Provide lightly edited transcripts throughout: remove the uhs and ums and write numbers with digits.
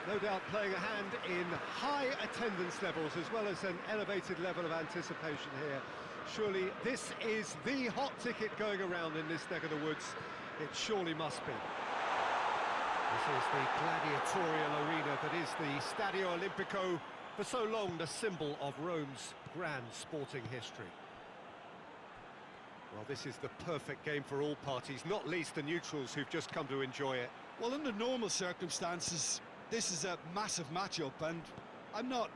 No doubt playing a hand in high attendance levels as well as an elevated level of anticipation here. Surely this is the hot ticket going around in this neck of the woods. It surely must be. This is the gladiatorial arena that is the Stadio Olimpico, for so long the symbol of Rome's grand sporting history. Well, this is the perfect game for all parties, not least the neutrals who've just come to enjoy it. Well, under normal circumstances, this is a massive matchup, and I'm not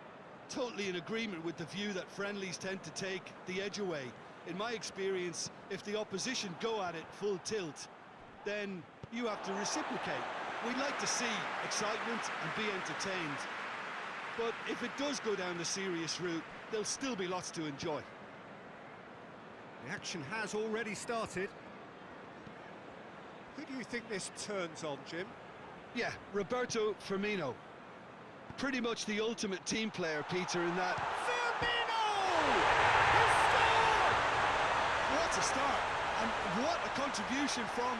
totally in agreement with the view that friendlies tend to take the edge away. In my experience, if the opposition go at it full tilt, then you have to reciprocate. We'd like to see excitement and be entertained. But if it does go down the serious route, there'll still be lots to enjoy. The action has already started. Who do you think this turns on, Jim? Yeah, Roberto Firmino. Pretty much the ultimate team player, Peter, in that... Firmino! He scored! What a start! And what a contribution from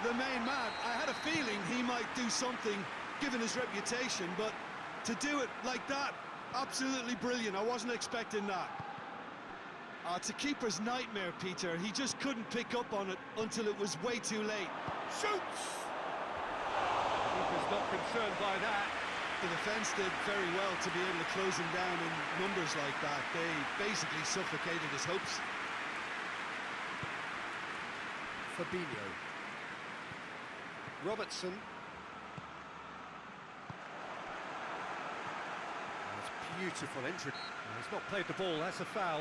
the main man. I had a feeling he might do something, given his reputation, but to do it like that, absolutely brilliant. I wasn't expecting that. It's a keeper's nightmare, Peter. He just couldn't pick up on it until it was way too late. Shoots! Keeper's not concerned by that. The defence did very well to be able to close him down in numbers like that. They basically suffocated his hopes. Fabinho. Robertson. That's beautiful entry. He's not played the ball, that's a foul.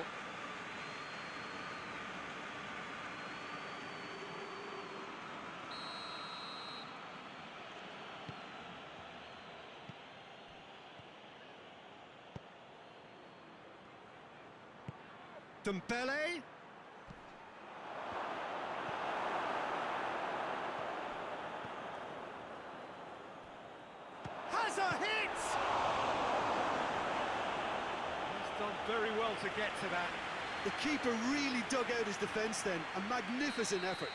Dembele. Has a hit! He's done very well to get to that. The keeper really dug out his defence then. A magnificent effort.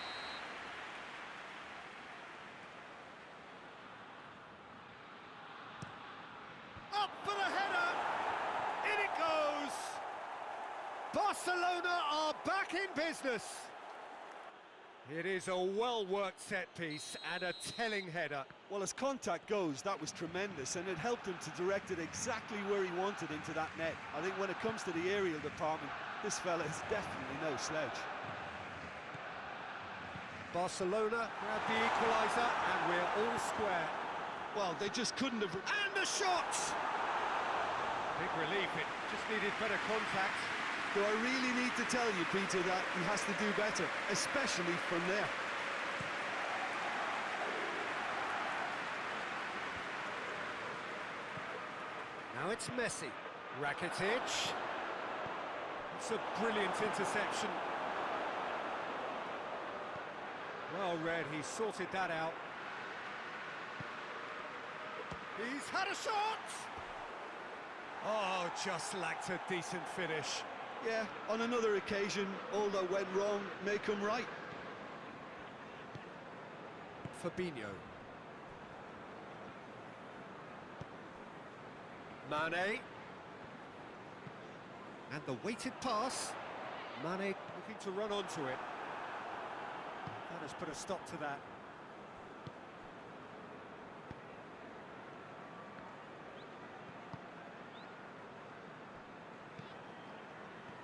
Up for the header! In it goes! Barcelona are back in business. It is a well-worked set piece and a telling header. Well, as contact goes, that was tremendous, and it helped him to direct it exactly where he wanted into that net. I think when it comes to the aerial department, this fella is definitely no slouch. Barcelona grab the equaliser, and we're all square. Well, they just couldn't have... And the shot! Big relief, it just needed better contact. Do I really need to tell you, Peter, that he has to do better, especially from there? Now it's Messi. Rakitic. It's a brilliant interception. Well read, he sorted that out. He's had a shot! Oh, just lacked a decent finish. Yeah, on another occasion, all that went wrong may come right. Fabinho. Mane. And the weighted pass. Mane looking to run onto it. That has put a stop to that.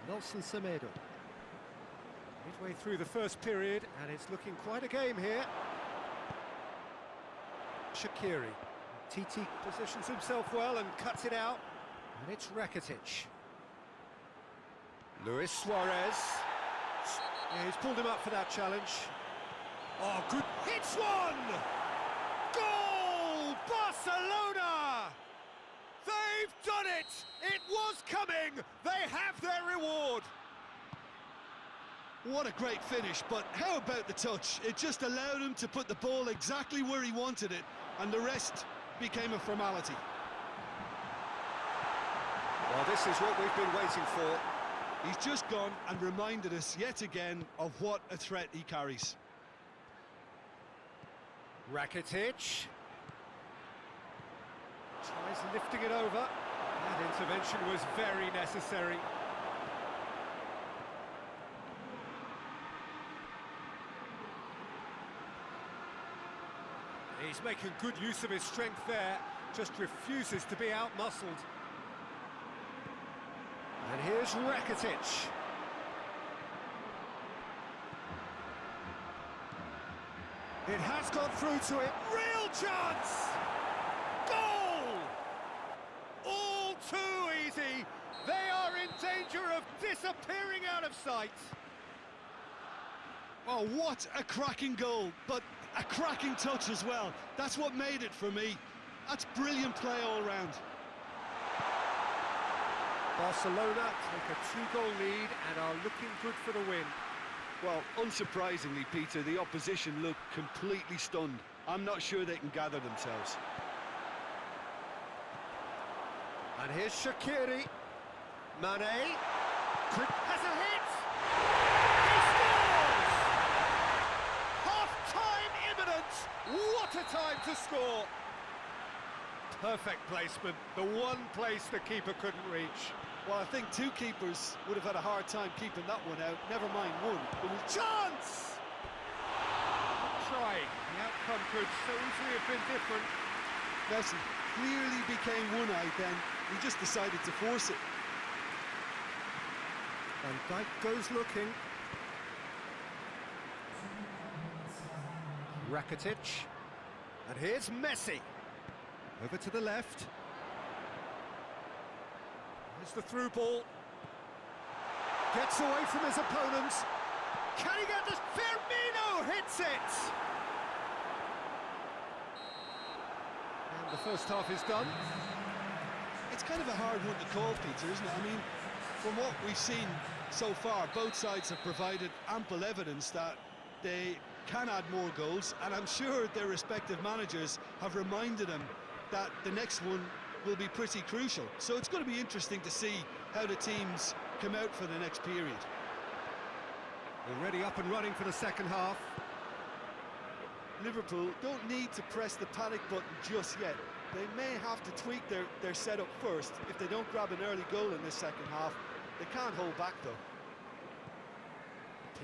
Nelson Semedo. Midway through the first period, and it's looking quite a game here. Shaqiri. Titi positions himself well and cuts it out. And it's Rakitic. Luis Suarez. Yeah, he's pulled him up for that challenge. Oh, good. Hits one! Goal! Barcelona! They've done it! It was coming! They have their reward! What a great finish, but how about the touch? It just allowed him to put the ball exactly where he wanted it, and the rest became a formality. Well, this is what we've been waiting for. He's just gone and reminded us yet again of what a threat he carries. Rakitic. Tries lifting it over. That intervention was very necessary. He's making good use of his strength there, just refuses to be out-muscled. And here's Rakitic. It has gone through to him. Real chance! Goal! All too easy. They are in danger of disappearing out of sight. Oh, what a cracking goal, but a cracking touch as well. That's what made it for me. That's brilliant play all round. Barcelona take a 2-goal lead and are looking good for the win. Well, unsurprisingly, Peter, the opposition look completely stunned. I'm not sure they can gather themselves. And here's Shaqiri. Mane. Has a hit! He scores! Half-time imminent! What a time to score! Perfect placement, the one place the keeper couldn't reach. Well, I think two keepers would have had a hard time keeping that one out, never mind one. It was chance! Trying. The outcome could so easily have been different. Messi clearly became one-eyed then. He just decided to force it. Van Dijk goes looking. Rakitic. And here's Messi. Over to the left. Here's the through ball. Gets away from his opponents. Can he get this? Firmino hits it! And the first half is done. It's kind of a hard one to call, Peter, isn't it? I mean, from what we've seen so far, both sides have provided ample evidence that they can add more goals, and I'm sure their respective managers have reminded them that the next one will be pretty crucial. So it's going to be interesting to see how the teams come out for the next period. Already up and running for the second half. Liverpool don't need to press the panic button just yet. They may have to tweak their setup first. If they don't grab an early goal in this second half, they can't hold back though.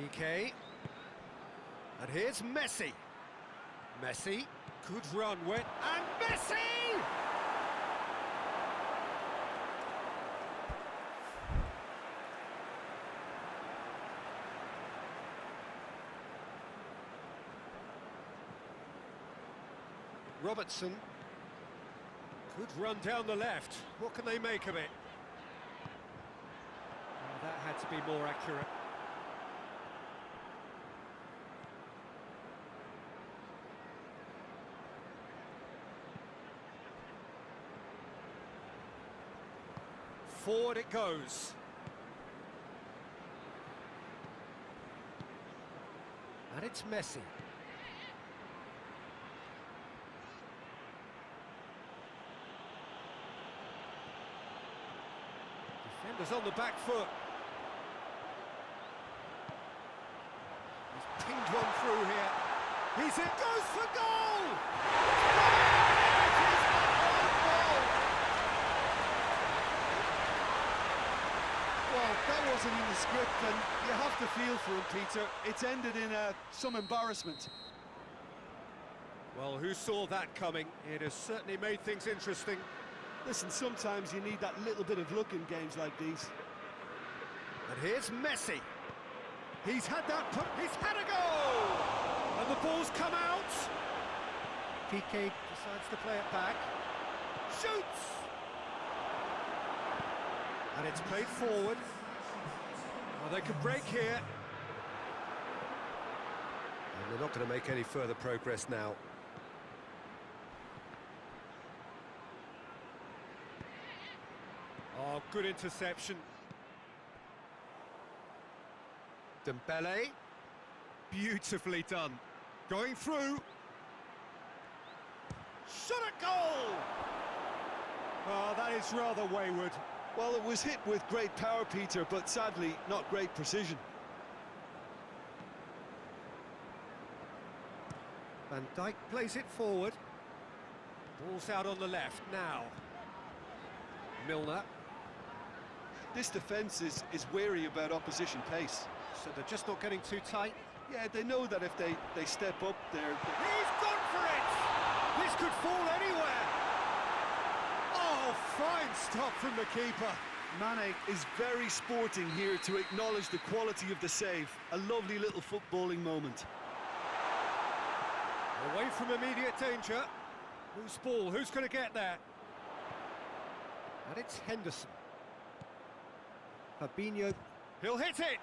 PK. And here's Messi. Messi, good run, went, and Messi! Robertson. Good run down the left. What can they make of it? Oh, that had to be more accurate. Forward it goes. And it's Messi. Defenders on the back foot. He's pinged one through here. He's in, goes for goal! It is a goal! Well, that wasn't in the script, and you have to feel for him, Peter. It's ended in some embarrassment. Well, who saw that coming? It has certainly made things interesting. Listen, sometimes you need that little bit of luck in games like these. And here's Messi. He's had that he's had a goal! And the ball's come out. PK decides to play it back. Shoots! And it's played forward. Well, they could break here. And they're not going to make any further progress now. Oh, good interception. Dembele. Beautifully done. Going through. Shot at goal! Oh, that is rather wayward. Well, it was hit with great power, Peter, but sadly, not great precision. Van Dijk plays it forward. Ball's out on the left now. Milner. This defence is wary about opposition pace. So they're just not getting too tight. Yeah, they know that if they step up, He's gone for it! This could fall anywhere! Oh, fine stop from the keeper. Mane is very sporting here to acknowledge the quality of the save. A lovely little footballing moment. Away from immediate danger. Who's ball? Who's going to get there? And it's Henderson. Fabinho. He'll hit it!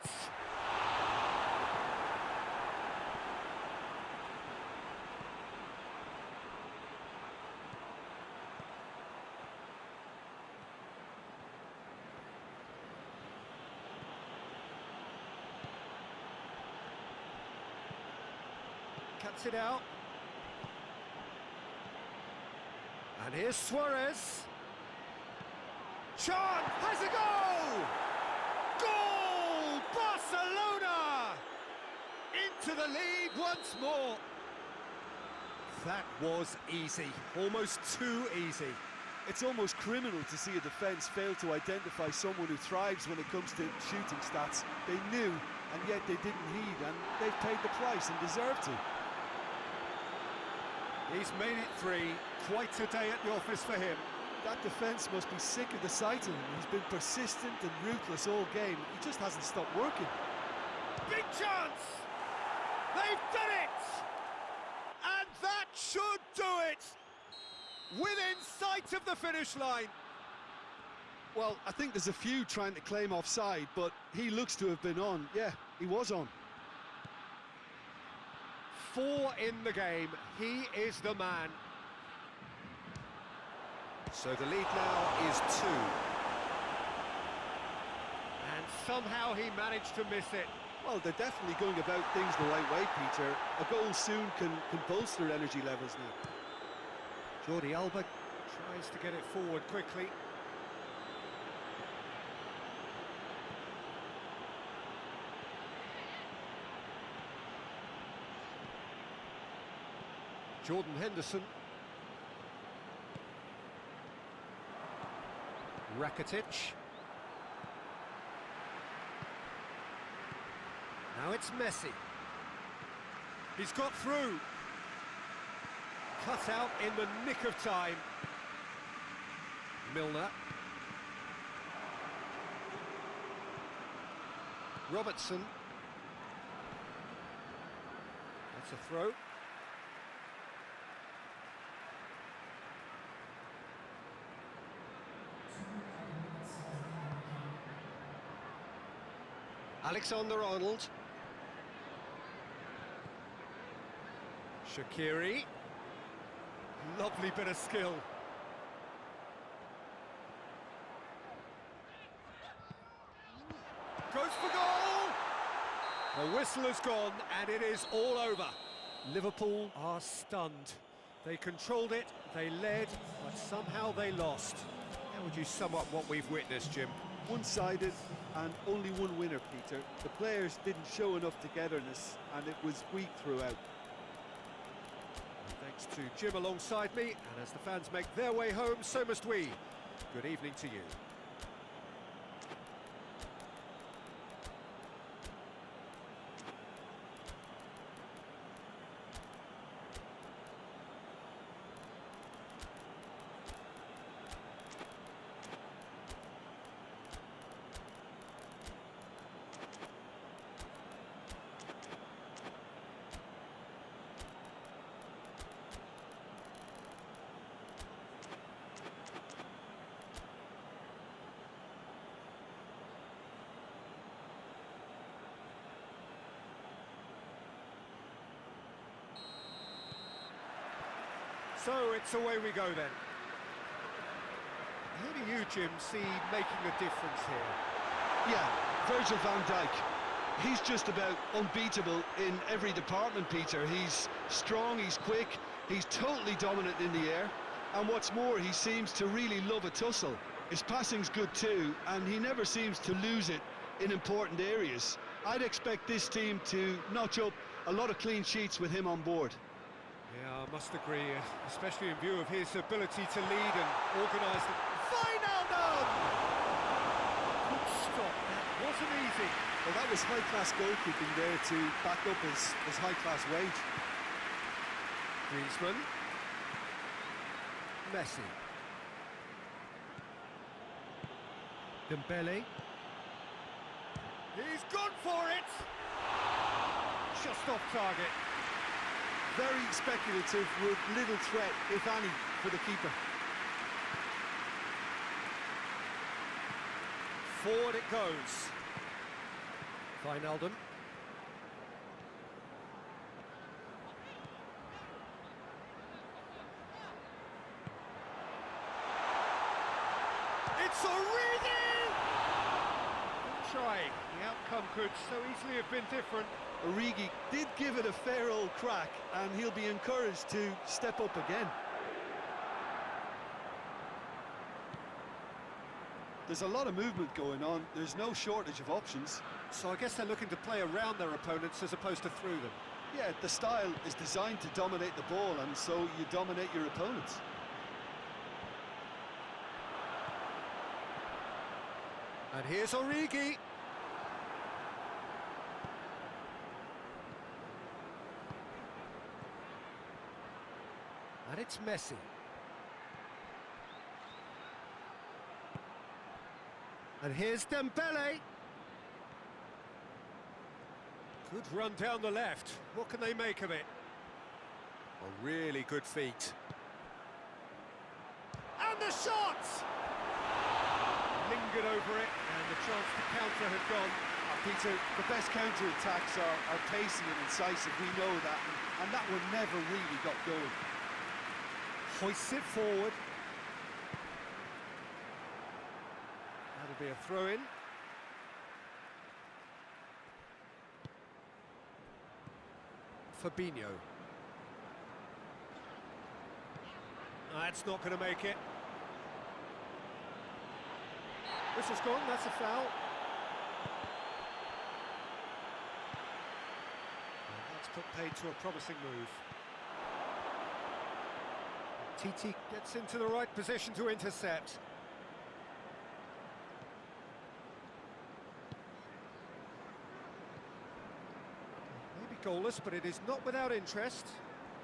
Cuts it out. And here's Suarez. Chan has a goal! Goal! Barcelona! Into the lead once more. That was easy, almost too easy. It's almost criminal to see a defence fail to identify someone who thrives when it comes to shooting stats. They knew, and yet they didn't heed, and they've paid the price and deserve to. He's made it three. Quite a day at the office for him. That defence must be sick of the sight of him. He's been persistent and ruthless all game. He just hasn't stopped working. Big chance! They've done it! And that should do it! Within sight of the finish line. Well, I think there's a few trying to claim offside, but he looks to have been on. Yeah, he was on. 4 in the game. He is the man. So the lead now is 2. And somehow he managed to miss it. Well, they're definitely going about things the right way, Peter. A goal soon can bolster energy levels now. Jordi Alba tries to get it forward quickly. Jordan Henderson. Rakitic. Now it's Messi. He's got through. Cut out in the nick of time. Milner. Robertson. That's a throw. Alexander-Arnold. Shaqiri. Lovely bit of skill. Goes for goal! The whistle has gone and it is all over. Liverpool are stunned. They controlled it, they led, but somehow they lost. How would you sum up what we've witnessed, Jim? One-sided and only one winner, Peter. The players didn't show enough togetherness and it was weak throughout. Thanks to Jim alongside me, and as the fans make their way home, so must we. Good evening to you. So it's away we go then. Who do you, Jim, see making a difference here? Yeah, Virgil van Dijk. He's just about unbeatable in every department, Peter. He's strong, he's quick, he's totally dominant in the air. And what's more, he seems to really love a tussle. His passing's good too, and he never seems to lose it in important areas. I'd expect this team to notch up a lot of clean sheets with him on board. Yeah, Must agree, especially in view of his ability to lead and organise the... Wijnaldum! Good stop, that wasn't easy. Well, that was high-class goalkeeping there to back up his high-class wage. Griezmann. Messi. Dembele. He's gone for it! Just off target. Very speculative with little threat, if any, for the keeper. Forward it goes. Wijnaldum. It's Origi! Good try. The outcome could so easily have been different. Origi did give it a fair old crack, and he'll be encouraged to step up again. There's a lot of movement going on. There's no shortage of options. So I guess they're looking to play around their opponents as opposed to through them. Yeah, the style is designed to dominate the ball, and so you dominate your opponents. And here's Origi. And it's Messi. And here's Dembele. Good run down the left. What can they make of it? A really good feat. And the shot! Lingered over it, and the chance to counter had gone. Peter, the best counter-attacks are pacey and incisive, we know that, and that one never really got going. Hoists it forward. That'll be a throw-in. Fabinho. That's not going to make it. This is gone, that's a foul. And that's put paid to a promising move. Titi gets into the right position to intercept. Maybe goalless, but it is not without interest.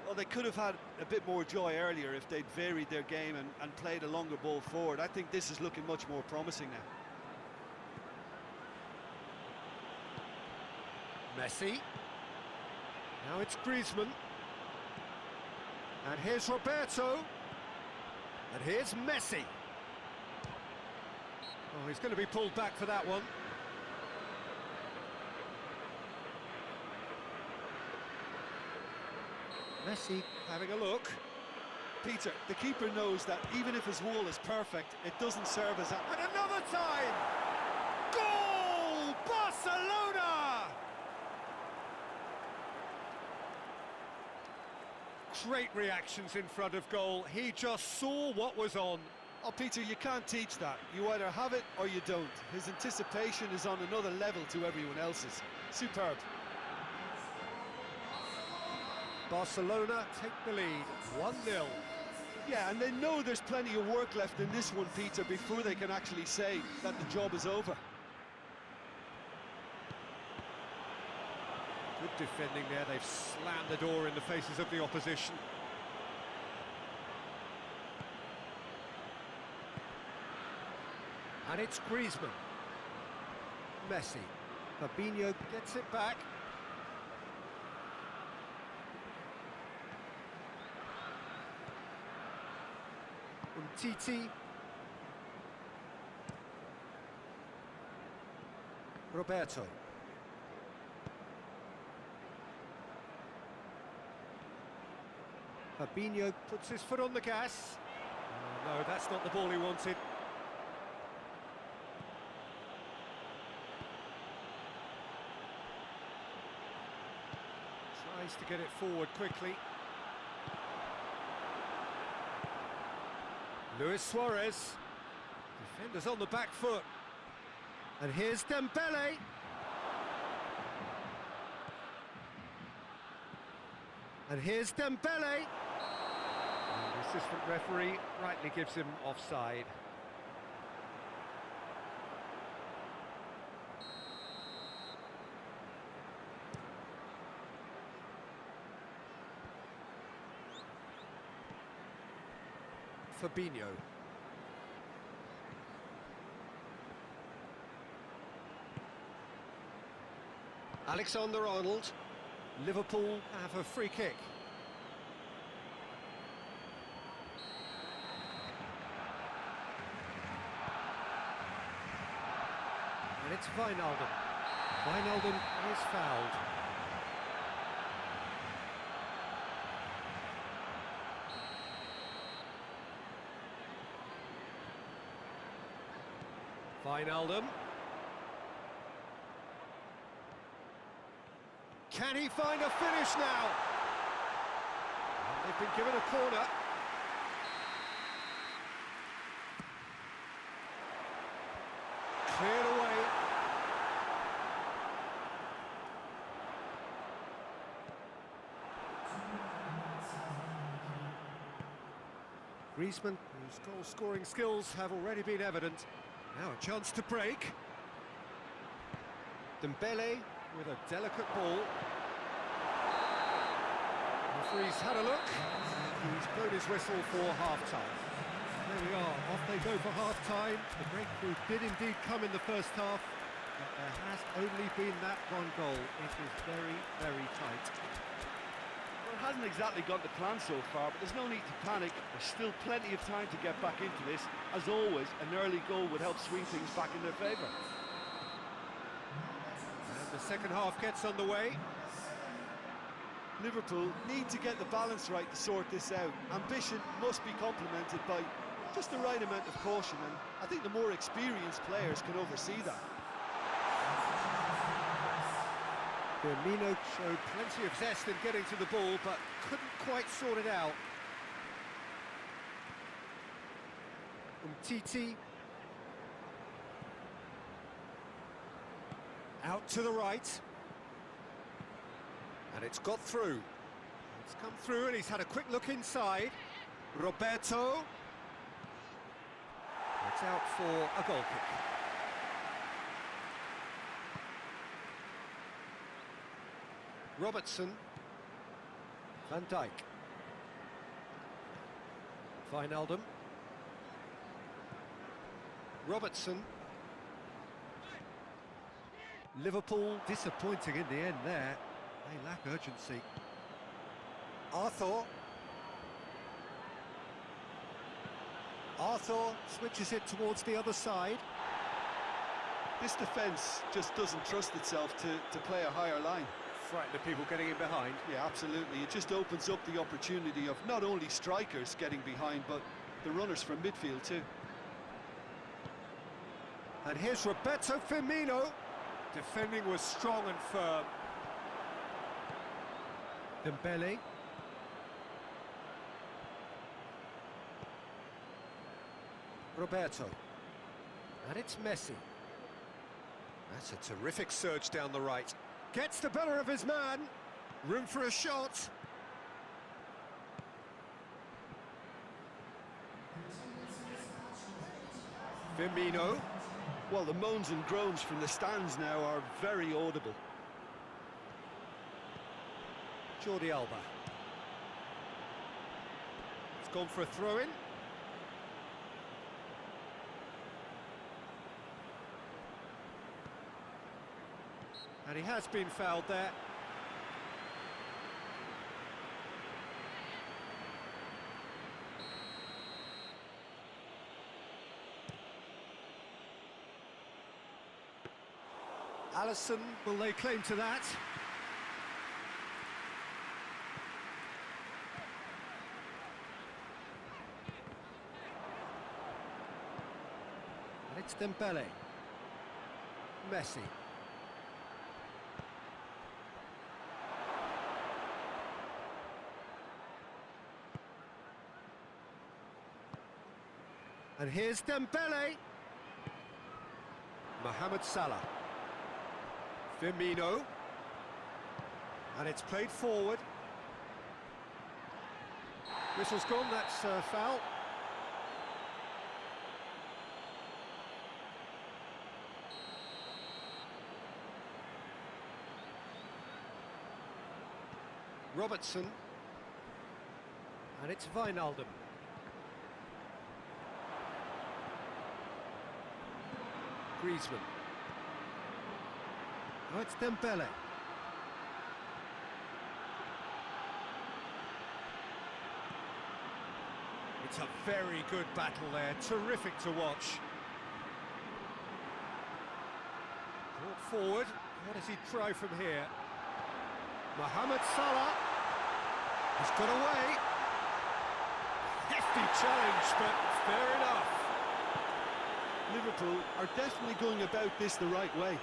Well, they could have had a bit more joy earlier if they'd varied their game and played a longer ball forward. I think this is looking much more promising now. Messi. Now it's Griezmann. And here's Roberto. And here's Messi. Oh, he's going to be pulled back for that one. Messi having a look. Peter, the keeper knows that even if his wall is perfect, it doesn't serve as a... And another time! Goal! Barcelona! Great reactions in front of goal. He just saw what was on. Oh, Peter, you can't teach that. You either have it or you don't. His anticipation is on another level to everyone else's. Superb. Barcelona take the lead, 1-0. Yeah, and they know there's plenty of work left in this one, Peter, before they can actually say that the job is over. Good defending there, they've slammed the door in the faces of the opposition. And it's Griezmann. Messi. Fabinho gets it back. Titi. Roberto. Fabinho puts his foot on the gas. Oh, no, that's not the ball he wanted. Tries to get it forward quickly. Luis Suarez, defenders on the back foot, and here's Dembele. And here's Dembele. assistant referee rightly gives him offside. Fabinho. Alexander-Arnold. Liverpool have a free kick. And it's Wijnaldum. Wijnaldum is fouled. Wijnaldum. Can he find a finish now? And they've been given a corner. Cleared away. Griezmann, whose goal-scoring skills have already been evident. Now a chance to break. Dembele with a delicate ball. Referee's had a look. He's blown his whistle for half-time. There we are, off they go for half-time. The breakthrough did indeed come in the first half, but there has only been that one goal. It is very, very tight. Well, it hasn't exactly gone to plan so far, but there's no need to panic. There's still plenty of time to get back into this. As always, an early goal would help swing things back in their favour. And the second half gets underway. Liverpool need to get the balance right to sort this out. Ambition must be complemented by just the right amount of caution, and I think the more experienced players can oversee that. Firmino showed plenty of zest in getting to the ball, but couldn't quite sort it out. Umtiti. Out to the right. And it's got through. It's come through and he's had a quick look inside. Roberto. It's out for a goal kick. Robertson. Van Dijk. Wijnaldum. Robertson. Liverpool disappointing in the end there. They lack urgency. Arthur. Arthur switches it towards the other side. This defence just doesn't trust itself to play a higher line. Frightened of people getting in behind. Yeah, absolutely. It just opens up the opportunity of not only strikers getting behind, but the runners from midfield too. And here's Roberto Firmino. Defending was strong and firm. Dembele. Roberto. And it's Messi. That's a terrific surge down the right. Gets the better of his man. Room for a shot. Firmino. Well, the moans and groans from the stands now are very audible. Jordi Alba. It's gone for a throw-in. And he has been fouled there. Alisson will lay claim to that. And it's Dembele. Messi. And here's Dembele. Mohamed Salah. Firmino. And it's played forward. Whistle's gone, that's foul. Robertson. And it's Wijnaldum. Griezmann. Oh, it's Dembele. It's a very good battle there, terrific to watch. Brought forward, what does he try from here? Mohamed Salah has got away. Hefty challenge, but fair enough. Liverpool are definitely going about this the right way.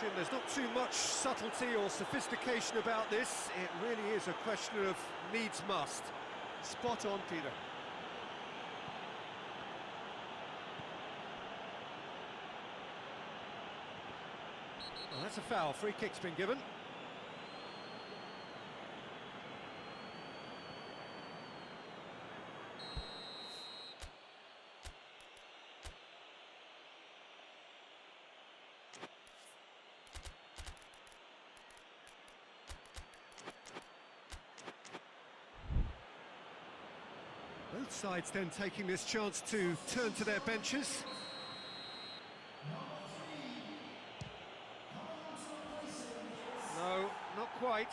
Jim, there's not too much subtlety or sophistication about this. It really is a question of needs must. Spot on, Peter. Well, that's a foul. Free kick's been given. Both sides then taking this chance to turn to their benches. No, not quite.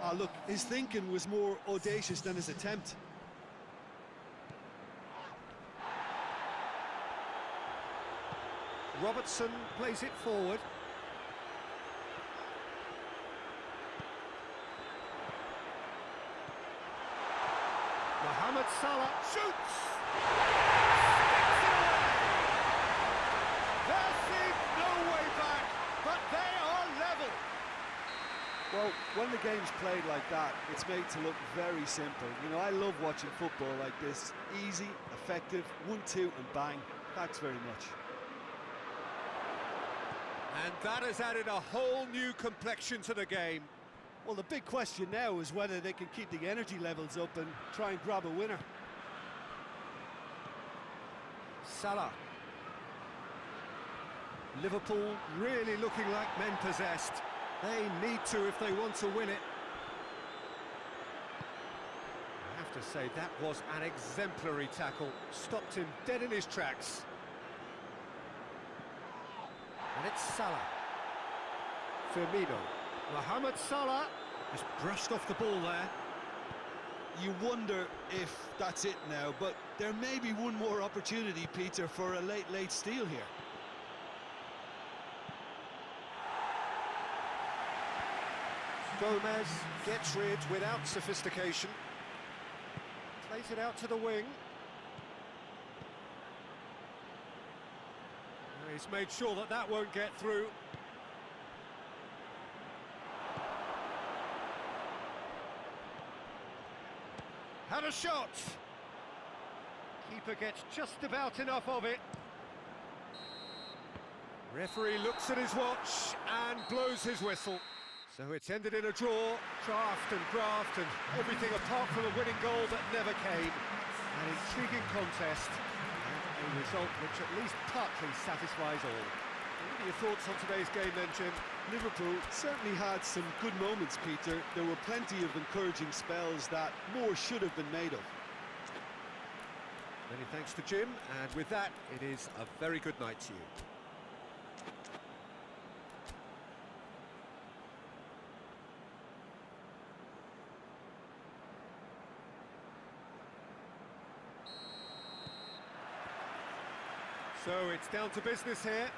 Ah, look, his thinking was more audacious than his attempt. Robertson plays it forward. Mohamed Salah shoots! There seems no way back, but they are level. Well, when the game's played like that, it's made to look very simple. You know, I love watching football like this. Easy, effective, 1-2 and bang. Thanks very much. And that has added a whole new complexion to the game. Well, the big question now is whether they can keep the energy levels up and try and grab a winner. Salah. Liverpool really looking like men possessed. They need to if they want to win it. I have to say, that was an exemplary tackle. Stopped him dead in his tracks. And it's Salah. Firmino. Mohamed Salah has brushed off the ball there. You wonder if that's it now, but there may be one more opportunity, Peter, for a late steal here. Gomez gets rid without sophistication. Plays it out to the wing. He's made sure that that won't get through. Had a shot. Keeper gets just about enough of it. Referee looks at his watch and blows his whistle. So it's ended in a draw, craft and graft and everything apart from a winning goal that never came. An intriguing contest and a result which at least partly satisfies all. What are your thoughts on today's game then, Jim? Liverpool certainly had some good moments, Peter. There were plenty of encouraging spells that more should have been made of. Many thanks to Jim, and with that, it is a very good night to you. So it's down to business here.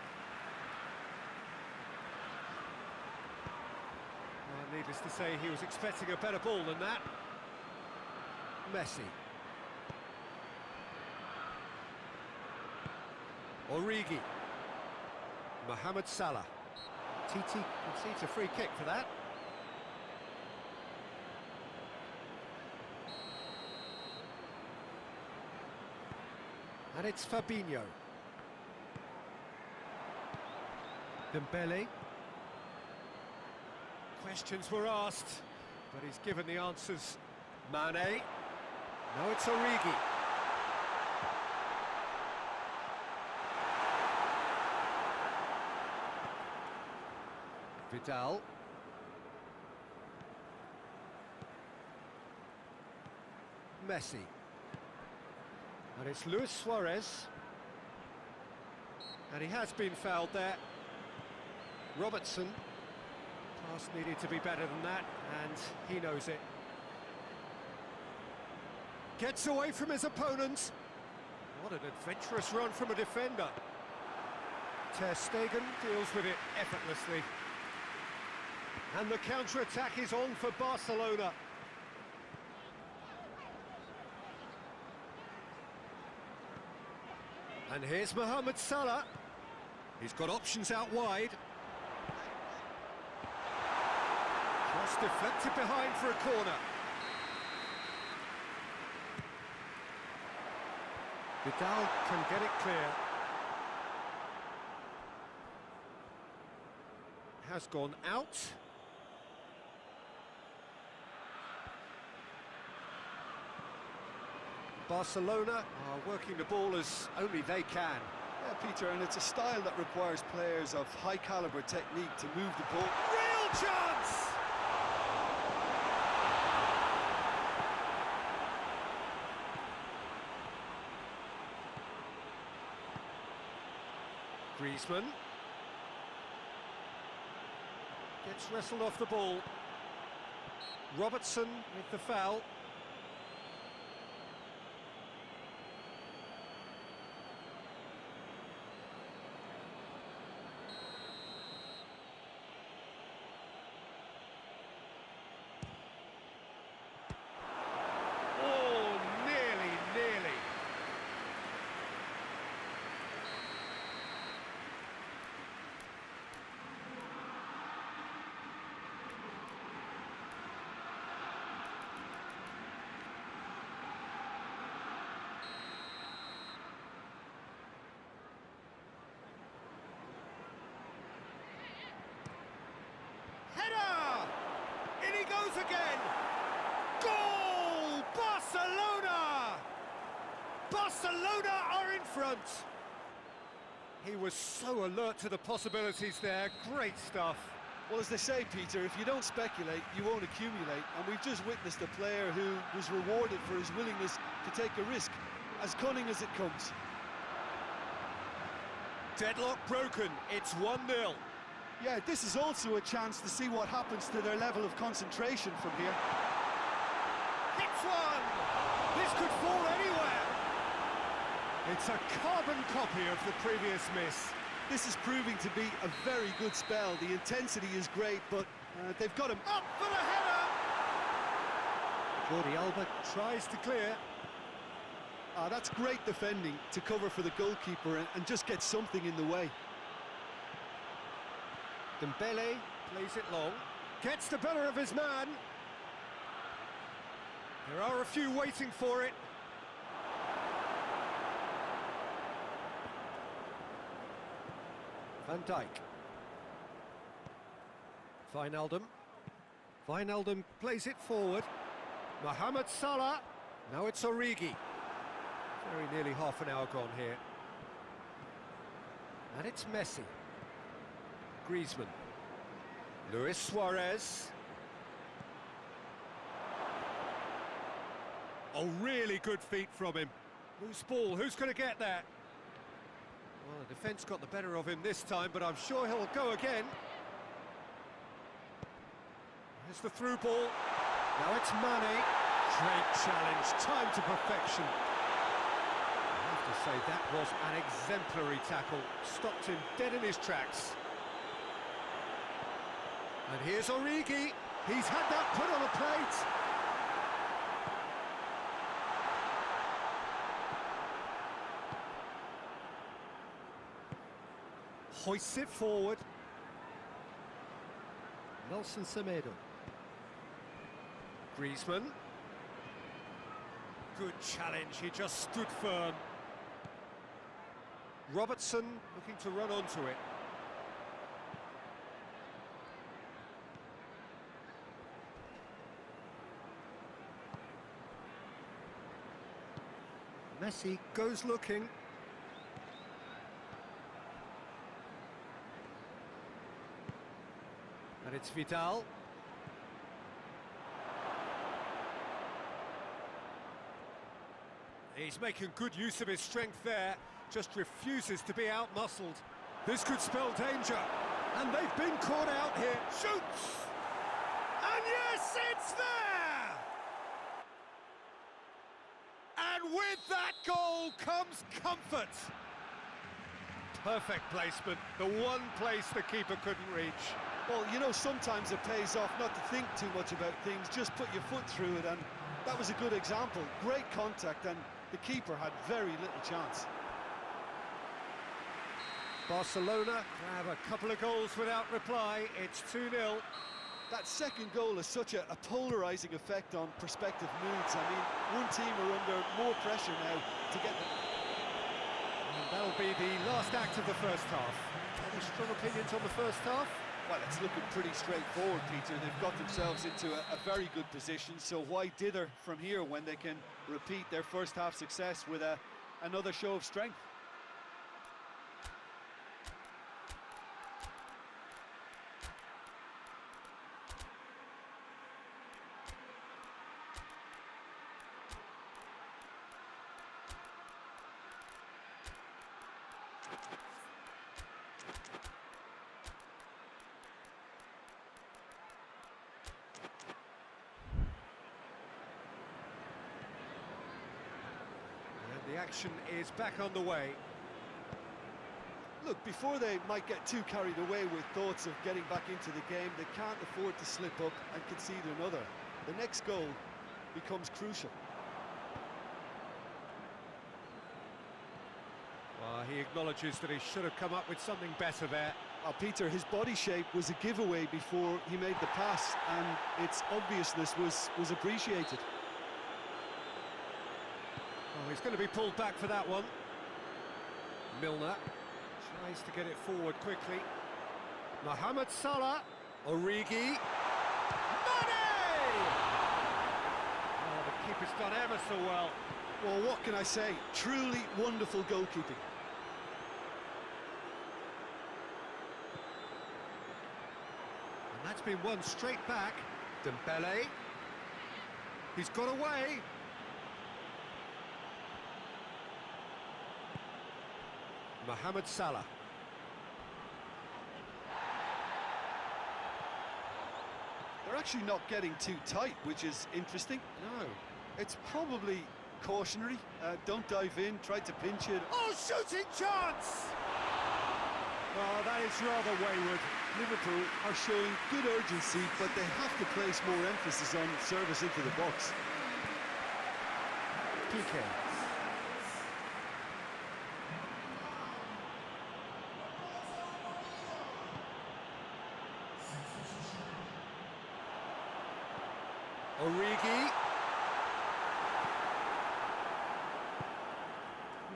Well, needless to say, he was expecting a better ball than that. Messi. Origi. Mohamed Salah. Titi concedes a free kick for that. And it's Fabinho. Dembele. Questions were asked, but he's given the answers. Mane. Now it's Origi. Vidal. Messi. And it's Luis Suarez. And he has been fouled there. Robertson. Pass needed to be better than that, and he knows it. Gets away from his opponent. What an adventurous run from a defender. Ter Stegen deals with it effortlessly. And the counter-attack is on for Barcelona. And here's Mohamed Salah. He's got options out wide. Cross deflected behind for a corner. Vidal can get it clear. Has gone out. Barcelona are working the ball as only they can. Yeah, Peter, and it's a style that requires players of high caliber technique to move the ball. Real chance! Griezmann gets wrestled off the ball. Robertson with the foul. Oh, nearly. Header! In he goes again! Goal! Barcelona! Barcelona are in front! He was so alert to the possibilities there. Great stuff. Well, as they say, Peter, if you don't speculate, you won't accumulate. And we've just witnessed a player who was rewarded for his willingness to take a risk, as cunning as it comes. Deadlock broken. It's 1-0. Yeah, this is also a chance to see what happens to their level of concentration from here. Hits one! This could fall anywhere! It's a carbon copy of the previous miss. This is proving to be a very good spell. The intensity is great, but they've got him Up for the header! Jordi Alba tries to clear. That's great defending to cover for the goalkeeper and just get something in the way. Dembele plays it long. Gets the better of his man. There are a few waiting for it. Van Dijk. Wijnaldum plays it forward. Mohamed Salah. Now it's Origi. Very nearly half an hour gone here. And it's Messi. Griezmann. Luis Suarez. Oh, really good feet from him. Loose ball, who's going to get that? Well, the defence got the better of him this time, but I'm sure he'll go again. Here's the through ball. Now it's Mane. Great challenge, time to perfection. I have to say, that was an exemplary tackle. Stopped him dead in his tracks. And here's Origi. He's had that put on a plate. Hoists it forward. Nelson Semedo. Griezmann. Good challenge, he just stood firm. Robertson looking to run onto it. Messi goes looking. And it's Vidal. He's making good use of his strength there, just refuses to be out-muscled. This could spell danger, and they've been caught out here. Shoots! And yes, it's there! And with that goal comes comfort. Perfect placement, the one place the keeper couldn't reach. Well, you know, sometimes it pays off not to think too much about things, just put your foot through it, and that was a good example. Great contact, and the keeper had very little chance. Barcelona have a couple of goals without reply. It's 2-0. That second goal has such a polarising effect on prospective moods. I mean, one team are under more pressure now to get the... And that'll be the last act of the first half. Any strong opinions on the first half? Well, it's looking pretty straightforward, Peter. They've got themselves into a very good position, so why dither from here when they can repeat their first half success with another show of strength? The action is back on the way. Look, before they might get too carried away with thoughts of getting back into the game, they can't afford to slip up and concede another. The next goal becomes crucial. Well, he acknowledges that he should have come up with something better there. Peter, his body shape was a giveaway before he made the pass, and its obviousness was appreciated. Oh, he's going to be pulled back for that one. Milner tries to get it forward quickly. Mohamed Salah. Origi. Mane! Oh, the keeper's done ever so well. Well, what can I say? Truly wonderful goalkeeping. And that's been won straight back. Dembele. He's got away. Mohamed Salah. They're actually not getting too tight, which is interesting. No. It's probably cautionary. Don't dive in, try to pinch it. Oh, shooting chance! Oh, that is rather wayward. Liverpool are showing good urgency, but they have to place more emphasis on service into the box. PK. Origi.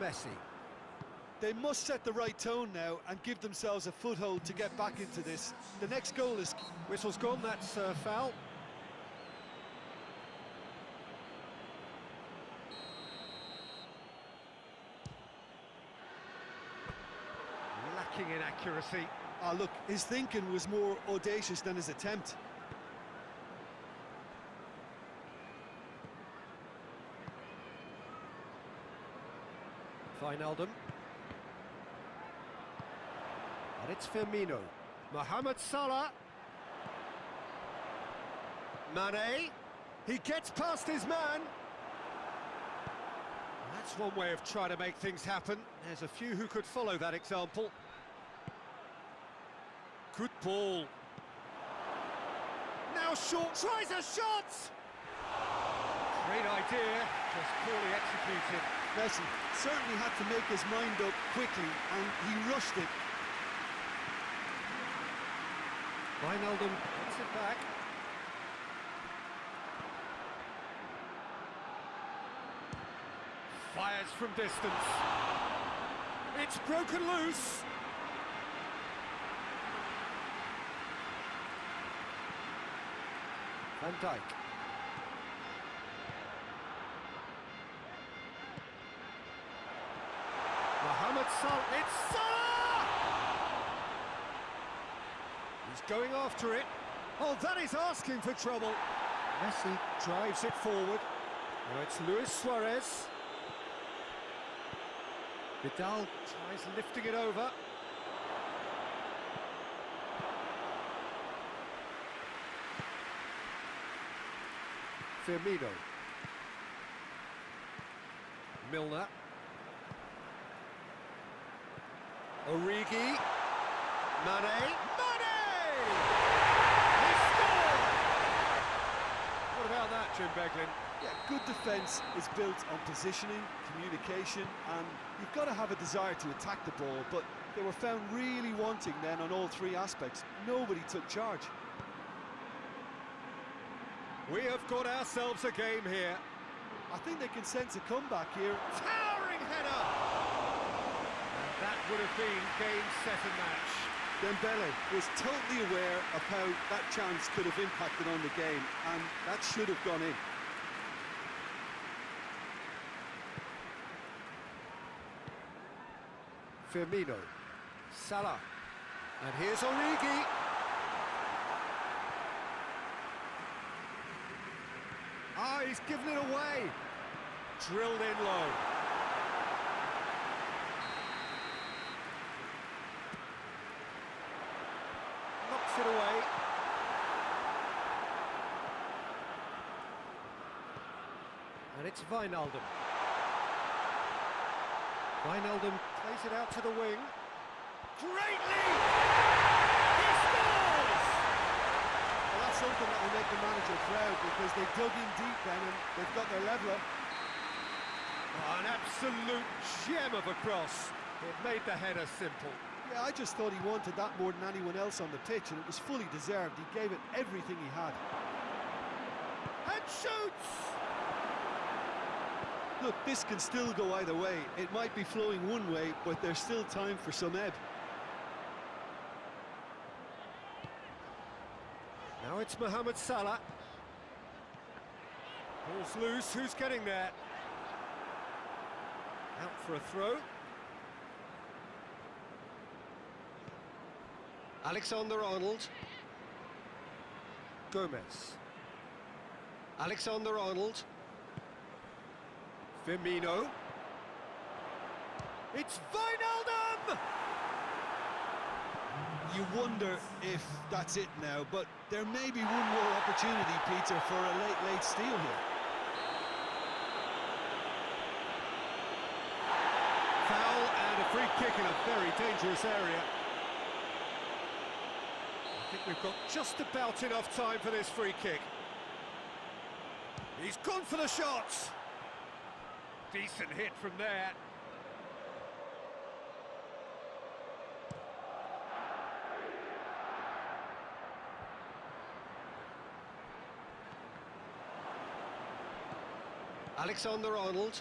Messi. They must set the right tone now and give themselves a foothold to get back into this. The next goal is... Whistle's gone, that's foul. Lacking in accuracy. Look, his thinking was more audacious than his attempt. Wijnaldum. And it's Firmino. Mohamed Salah. Mane. He gets past his man. That's one way of trying to make things happen. There's a few who could follow that example. Good ball. Now short, tries a shot! Great idea, just poorly executed. Messi certainly had to make his mind up quickly, and he rushed it. Wijnaldum gets it back. Fires from distance. It's broken loose. Van Dijk. Mohamed Salah, it's Salah! He's going after it. Oh, that is asking for trouble. Messi drives it forward. Now it's Luis Suarez. Vidal tries lifting it over. Firmino. Milner. Origi. Mane. He scored! What about that, Jim Beglin? Yeah, good defence is built on positioning, communication, and you've got to have a desire to attack the ball, but they were found really wanting then on all three aspects. Nobody took charge. We have got ourselves a game here. I think they can sense a comeback here. Towering header! And that would have been game, set and match. Dembele was totally aware of how that chance could have impacted on the game, and that should have gone in. Firmino. Salah. And here's Origi. Ah, he's given it away. Drilled in low. Knocks it away. And it's Wijnaldum. Wijnaldum plays it out to the wing. Great lead! He scores! Well, that's something that will make the manager proud, because they dug in deep then and they've got their leveller. Oh, an absolute gem of a cross. It made the header simple. Yeah, I just thought he wanted that more than anyone else on the pitch, and it was fully deserved. He gave it everything he had. And shoots! Look, this can still go either way. It might be flowing one way, but there's still time for some ebb. Now it's Mohamed Salah. Ball's loose, who's getting there? Out for a throw. Alexander-Arnold. Gomez. Alexander-Arnold. Firmino. It's Wijnaldum! You wonder if that's it now, but there may be one more opportunity, Peter, for a late steal here. Foul and a free kick in a very dangerous area. I think we've got just about enough time for this free kick. He's gone for the shots. Decent hit from there. Alexander-Arnold.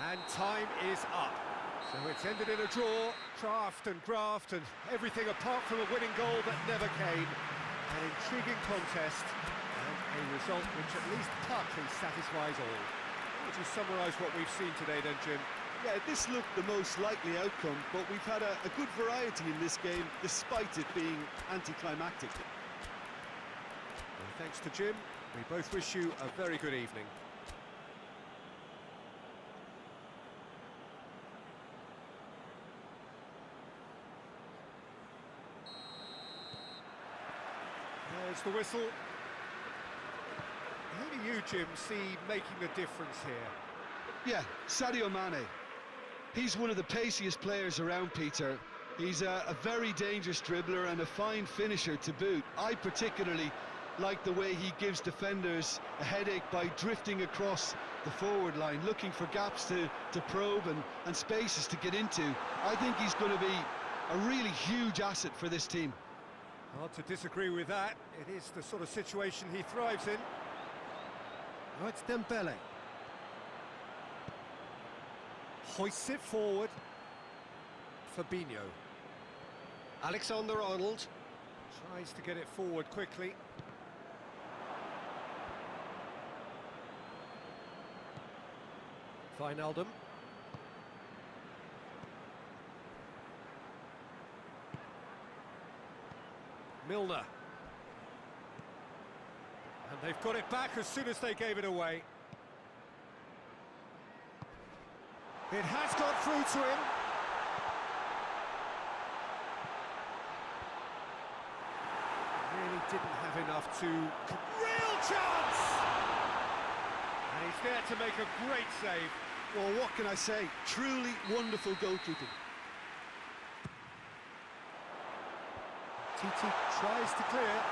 And time is up. So it's ended in a draw, craft and graft and everything apart from a winning goal that never came. An intriguing contest and a result which at least partly satisfies all. How would you summarise what we've seen today then, Jim? Yeah, this looked the most likely outcome, but we've had a good variety in this game, despite it being anticlimactic. Well, thanks to Jim, we both wish you a very good evening. There's the whistle. Who do you, Jim, see making the difference here? Yeah, Sadio Mane. He's one of the paciest players around, Peter. He's a very dangerous dribbler and a fine finisher to boot. I particularly like the way he gives defenders a headache by drifting across the forward line, looking for gaps to probe and spaces to get into. I think he's going to be a really huge asset for this team. Hard to disagree with that. It is the sort of situation he thrives in. Now it's Dembele. Hoists it forward. Fabinho. Alexander-Arnold tries to get it forward quickly. Wijnaldum. Milner. And they've got it back as soon as they gave it away. It has got through to him. Really didn't have enough to... Real chance! And he's there to make a great save. Well, what can I say? Truly wonderful goalkeeping. Titi tries to clear.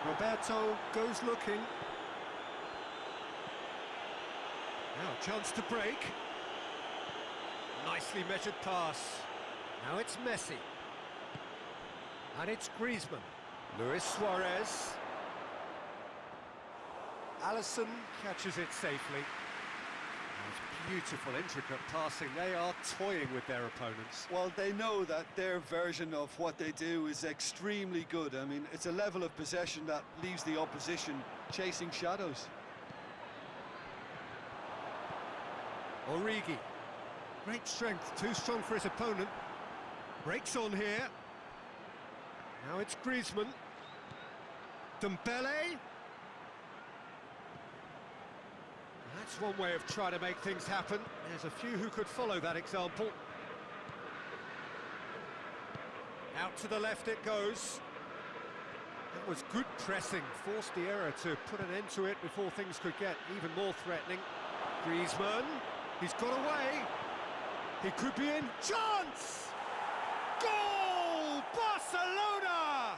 Roberto goes looking. Now a chance to break. Nicely measured pass. Now it's Messi. And it's Griezmann. Luis Suarez. Alisson catches it safely. That's beautiful, intricate passing. They are toying with their opponents. Well, they know that their version of what they do is extremely good. I mean, it's a level of possession that leaves the opposition chasing shadows. Origi. Great strength, too strong for his opponent. Breaks on here. Now it's Griezmann. Dembele. That's one way of trying to make things happen. There's a few who could follow that example. Out to the left it goes. That was good pressing, forced the error to put an end to it before things could get even more threatening. Griezmann, he's got away. He could be in. Chance! Goal! Barcelona!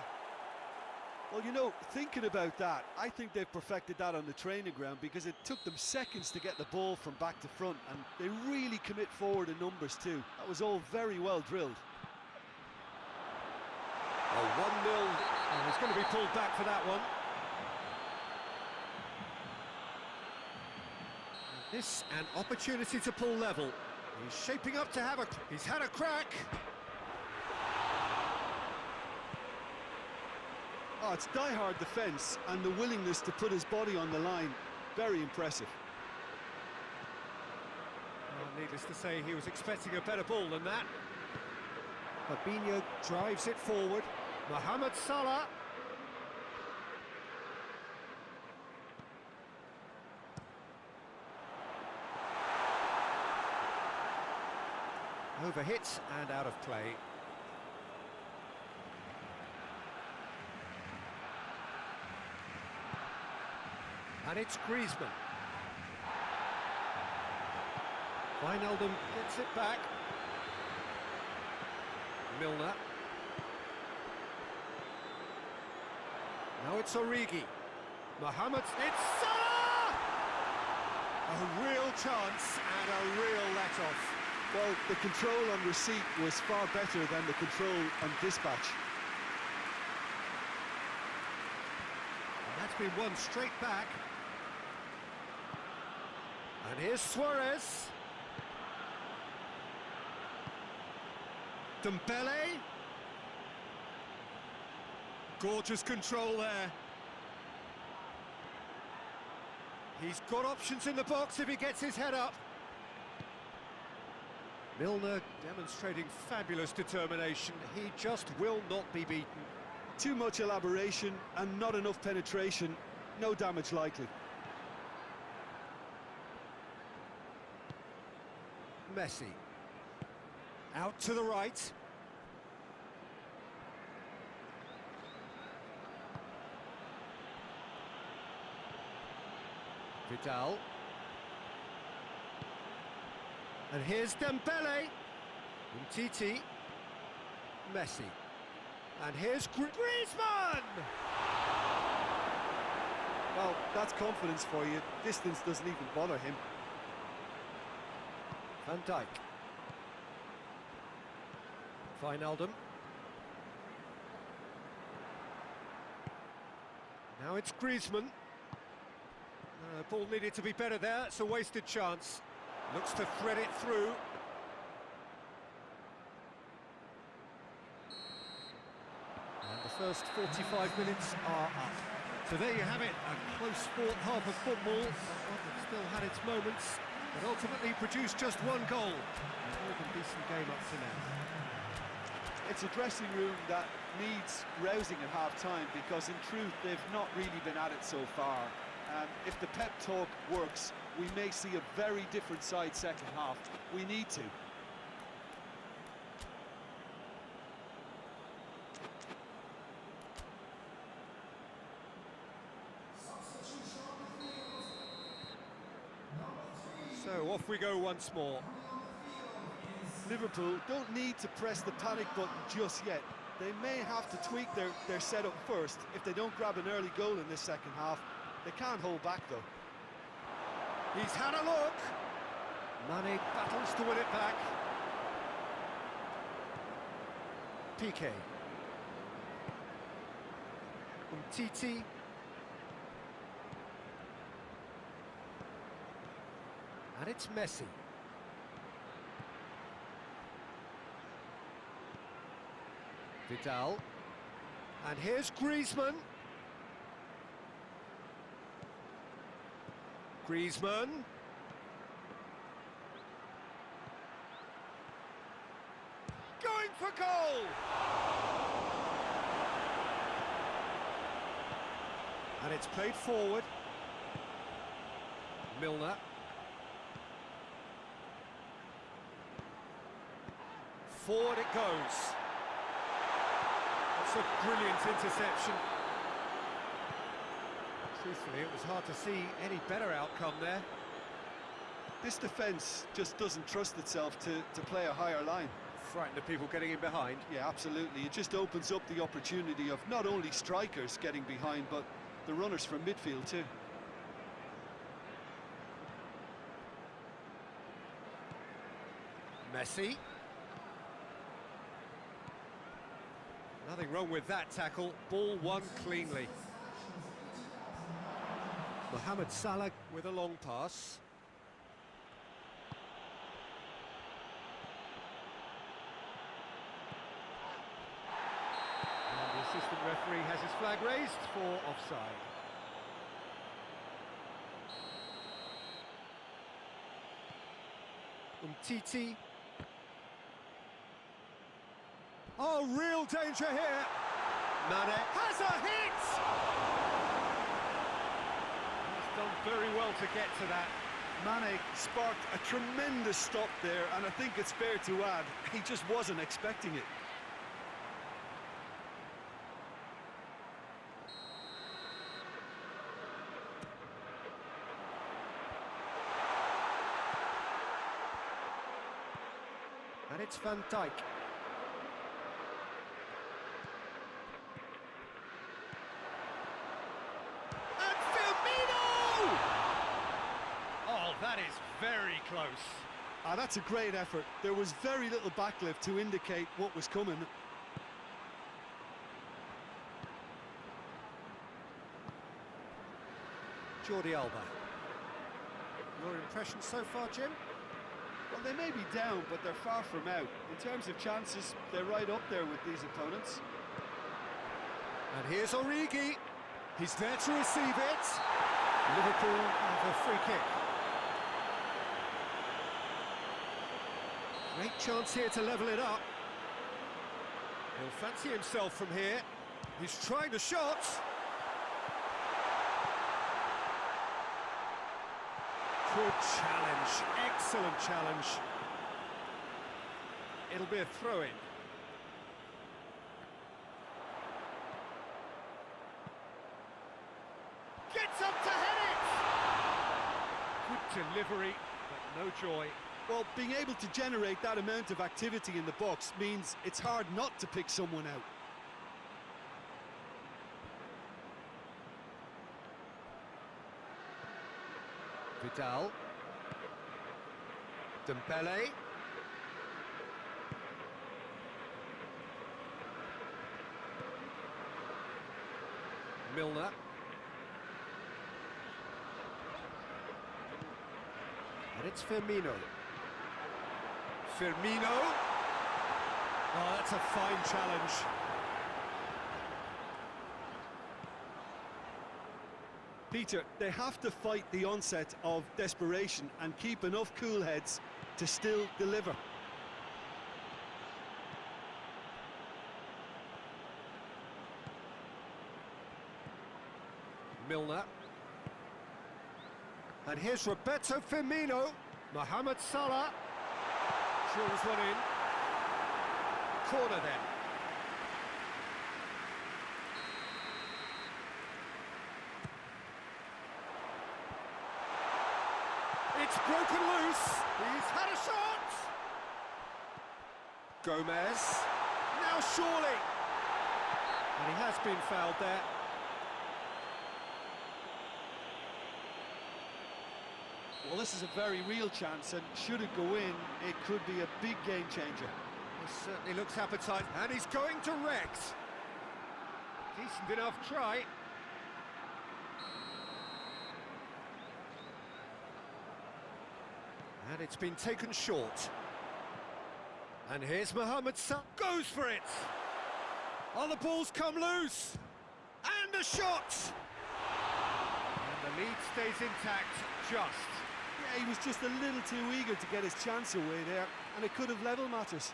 Well, you know, thinking about that, I think they've perfected that on the training ground because it took them seconds to get the ball from back to front, and they really commit forward in numbers too. That was all very well drilled. Oh, 1-0, and he's going to be pulled back for that one. And this an opportunity to pull level. He's shaping up to have a... He's had a crack. Oh, it's die-hard defence and the willingness to put his body on the line. Very impressive. Well, needless to say, he was expecting a better ball than that. Fabinho drives it forward. Mohamed Salah. Overhit and out of play. And it's Griezmann. Wijnaldum gets it back. Milner. Now it's Origi. Mohamed, it's Salah! A real chance and a real let-off. Well, the control on receipt was far better than the control on dispatch. And that's been won straight back. And here's Suarez. Dembele. Gorgeous control there. He's got options in the box if he gets his head up. Milner demonstrating fabulous determination. He just will not be beaten. Too much elaboration and not enough penetration. No damage likely. Messi. Out to the right. Vidal. And here's Dembele. Titi. Messi. And here's Griezmann! Well, that's confidence for you. Distance doesn't even bother him. Van Dijk. Wijnaldum. Now it's Griezmann. Ball needed to be better there. It's a wasted chance. Looks to thread it through. And the first 45 minutes are up. So there you have it, a close-fought half of football, one that still had its moments, but ultimately produced just one goal. More than decent game up to now. It's a dressing room that needs rousing at half-time because in truth they've not really been at it so far. If the pep talk works, we may see a very different side second half. We need to. So off we go once more. Liverpool don't need to press the panic button just yet. They may have to tweak their setup first. If they don't grab an early goal in this second half, they can't hold back though. He's had a look. Mane battles to win it back. PK. Umtiti. And it's Messi. Vidal. And here's Griezmann. Griezmann. Going for goal! And it's played forward. Milner. Forward it goes. That's a brilliant interception. Truthfully, it was hard to see any better outcome there. This defence just doesn't trust itself to play a higher line. Frightened of people getting in behind. Yeah, absolutely. It just opens up the opportunity of not only strikers getting behind, but the runners from midfield too. Messi. Nothing wrong with that tackle. Ball won cleanly. Mohamed Salah with a long pass. And the assistant referee has his flag raised for offside. Umtiti. Oh, real danger here. Mane has a hit! He's done very well to get to that. Mane sparked a tremendous stop there, and I think it's fair to add, he just wasn't expecting it. And it's Van Dijk. And Firmino! Oh, that is very close. Ah, that's a great effort. There was very little backlift to indicate what was coming. Jordi Alba. Your impression so far, Jim? Well, they may be down, but they're far from out. In terms of chances, they're right up there with these opponents. And here's Origi. He's there to receive it. Liverpool have a free kick. Great chance here to level it up. He'll fancy himself from here. He's trying the shot. Good challenge, excellent challenge. It'll be a throw-in. Gets up to head it! Good delivery, but no joy. Well, being able to generate that amount of activity in the box means it's hard not to pick someone out. Vidal. Dembele. Milner. And it's Firmino. Firmino. Oh, that's a fine challenge. Peter, they have to fight the onset of desperation and keep enough cool heads to still deliver. Milner. And here's Roberto Firmino. Mohamed Salah. Drills one in. Corner then. It's broken loose. He's had a shot. Gomez. Now surely. And he has been fouled there. Well, this is a very real chance, and should it go in, it could be a big game changer. He certainly looks appetite, and he's going direct. Decent enough try. And it's been taken short. And here's Mohamed Salah. Goes for it. Oh, the ball's come loose. And the shot. And the lead stays intact, just. Yeah, he was just a little too eager to get his chance away there, and it could have level matters.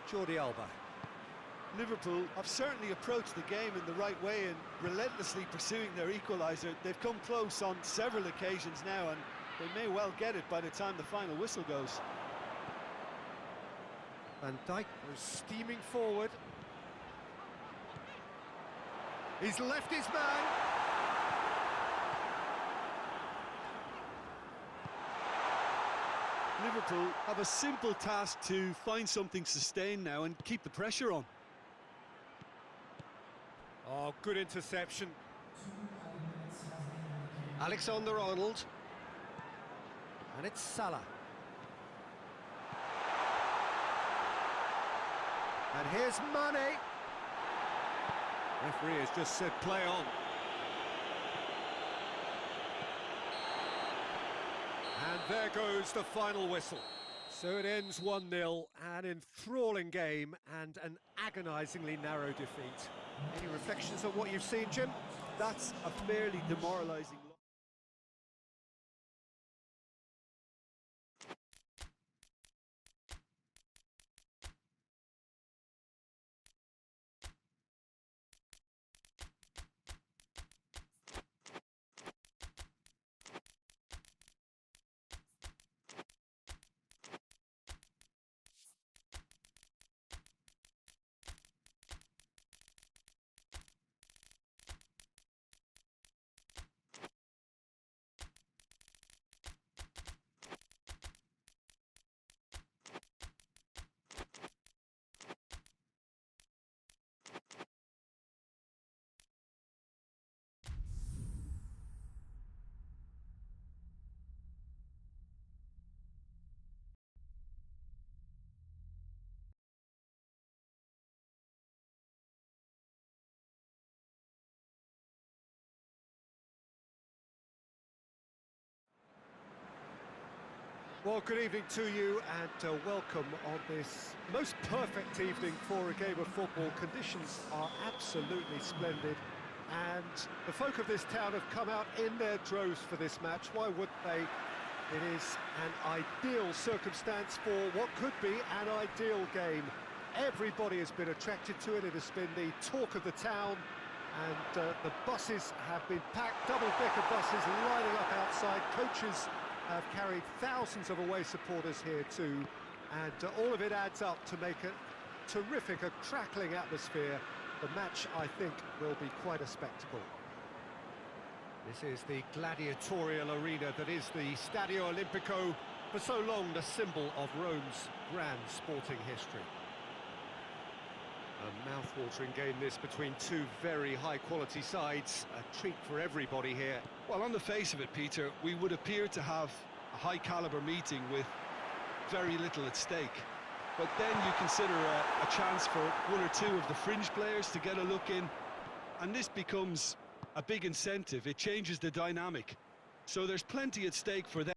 Jordi Alba. Liverpool have certainly approached the game in the right way and relentlessly pursuing their equaliser. They've come close on several occasions now, and they may well get it by the time the final whistle goes. Van Dijk was steaming forward. He's left his man. Liverpool have a simple task to find something sustained now and keep the pressure on. Oh, good interception. Alexander-Arnold. And it's Salah. And here's Mane. Referee has just said play on. And there goes the final whistle. So it ends 1-0, an enthralling game and an agonisingly narrow defeat. Any reflections on what you've seen, Jim? That's a fairly demoralising look. Well, good evening to you and welcome on this most perfect evening for a game of football. Conditions are absolutely splendid and the folk of this town have come out in their droves for this match. Why wouldn't they? It is an ideal circumstance for what could be an ideal game. Everybody has been attracted to it. It has been the talk of the town, and the buses have been packed, double-decker buses lining up outside. Coaches have carried thousands of away supporters here too, and all of it adds up to make a terrific, a crackling atmosphere. The match, I think, will be quite a spectacle. This is the gladiatorial arena that is the Stadio Olimpico, for so long the symbol of Rome's grand sporting history. A mouth-watering game this between two very high-quality sides, a treat for everybody here. Well, on the face of it, Peter, we would appear to have a high-caliber meeting with very little at stake. But then you consider a chance for one or two of the fringe players to get a look in, and this becomes a big incentive. It changes the dynamic. So there's plenty at stake for them.